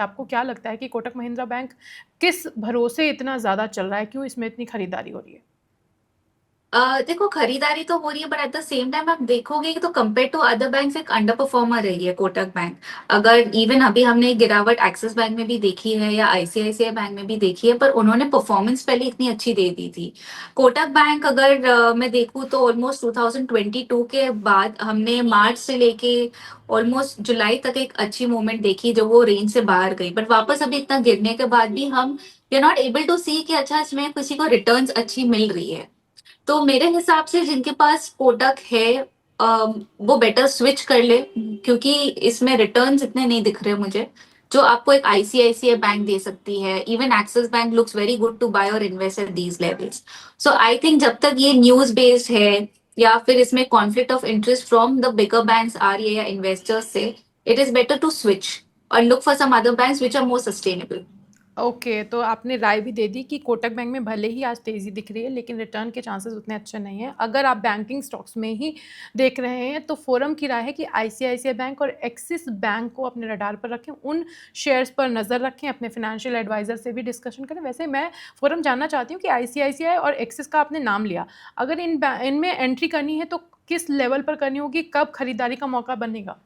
आपको क्या लगता है कि कोटक महिंद्रा बैंक किस भरोसे इतना ज़्यादा चल रहा है? क्यों इसमें इतनी खरीदारी हो रही है? देखो खरीदारी तो हो रही है but at the same time आप देखोगे तो कंपेयर टू अदर बैंक्स एक अंडर परफॉर्मर रही है कोटक बैंक। अगर इवन अभी हमने गिरावट एक्सिस बैंक में भी देखी है या आईसीआईसीआई बैंक में भी देखी है, पर उन्होंने परफॉर्मेंस पहले इतनी अच्छी दे दी थी। कोटक बैंक अगर मैं देखूँ तो ऑलमोस्ट 2022 के बाद हमने मार्च से लेके ऑलमोस्ट जुलाई तक एक अच्छी मूवमेंट देखी जो वो रेंज से बाहर गई, बट वापस अभी इतना गिरने के बाद भी हम we are not able to see कि अच्छा इसमें किसी को रिटर्न्स अच्छी मिल रही है। तो मेरे हिसाब से जिनके पास कोटक है वो बेटर स्विच कर ले, क्योंकि इसमें रिटर्न्स इतने नहीं दिख रहे मुझे जो आपको एक आईसीआईसीआई बैंक दे सकती है। Even Axis Bank looks very good to buy और invest at these levels. So I think जब तक ये न्यूज बेस्ड है या फिर इसमें conflict of interest from the bigger banks आ रही है या इन्वेस्टर्स से, it is better to switch और look for some other banks which are more sustainable. Okay, तो आपने राय भी दे दी कि कोटक बैंक में भले ही आज तेज़ी दिख रही है, लेकिन रिटर्न के चांसेस उतने अच्छे नहीं हैं। अगर आप बैंकिंग स्टॉक्स में ही देख रहे हैं, तो फोरम की राय है कि आईसीआईसीआई बैंक और एक्सिस बैंक को अपने रडार पर रखें, उन शेयर्स पर नज़र रखें, अपने फाइनेंशियल एडवाइज़र से भी डिस्कशन करें। वैसे मैं फोरम जानना चाहती हूँ कि आईसीआईसीआई और एक्सिस का आपने नाम लिया, अगर इनमें एंट्री करनी है, तो किस लेवल पर करनी होगी? कब खरीदारी का मौका बनेगा?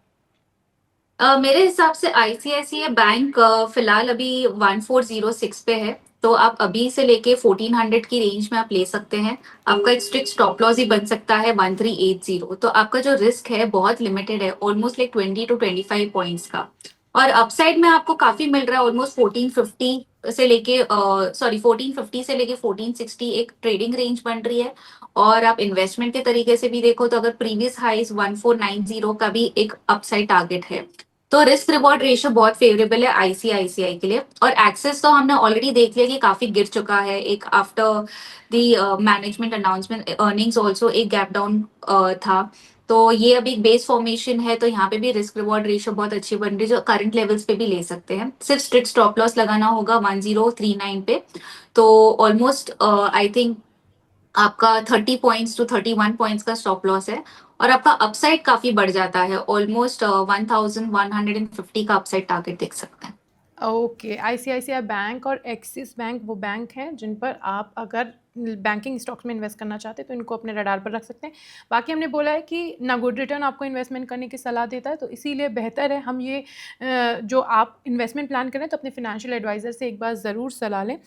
मेरे हिसाब से आईसीआईसीआई बैंक फिलहाल अभी 1406 पे है। तो आप अभी से लेके 1400 की रेंज में आप ले सकते हैं। आपका एक स्ट्रिक्ट स्टॉप लॉस ही बन सकता है 1380। तो आपका जो रिस्क है बहुत लिमिटेड है, ऑलमोस्ट लाइक 20 to 25 पॉइंट्स का। और अपसाइड में आपको काफी मिल रहा है, ऑलमोस्ट 1450 से लेके 1450 से लेके 1460 एक ट्रेडिंग रेंज बन रही है। और आप इन्वेस्टमेंट के तरीके से भी देखो तो अगर प्रीवियस हाइज 1490 का भी एक अपसाइड टारगेट है। तो रिस्क रिवॉर्ड रेशियो बहुत फेवरेबल है आईसीआईसीआई के लिए। और एक्सेस तो हमने ऑलरेडी देख लिया कि काफी गिर चुका है, एक after the management announcement earnings also एक गैप डाउन था। तो ये अभी एक बेस फॉर्मेशन है, तो यहाँ पे भी रिस्क रिवॉर्ड रेशियो बहुत अच्छी बन रही है जो करंट लेवल्स पे भी ले सकते हैं। सिर्फ स्ट्रिक्ट स्टॉप लॉस लगाना होगा 1039 पे। तो ऑलमोस्ट आई थिंक आपका 30 पॉइंट्स टू 31 पॉइंट्स का स्टॉप लॉस है। और आपका अपसाइड काफी बढ़ जाता है, ऑलमोस्ट 1150 का अपसाइड टारगेट देख सकते हैं। ओके, आईसीआईसीआई बैंक और एक्सिस बैंक वो बैंक हैं जिन पर आप अगर बैंकिंग स्टॉक्स में इन्वेस्ट करना चाहते हैं तो इनको अपने रडार पर रख सकते हैं। बाकी हमने बोला है कि ना गुड रिटर्न आपको इन्वेस्टमेंट करने की सलाह देता है, तो इसीलिए बेहतर है हम ये जो आप इन्वेस्टमेंट प्लान करें तो अपने फाइनेंशियल एडवाइज़र से एक बार ज़रूर सलाह लें।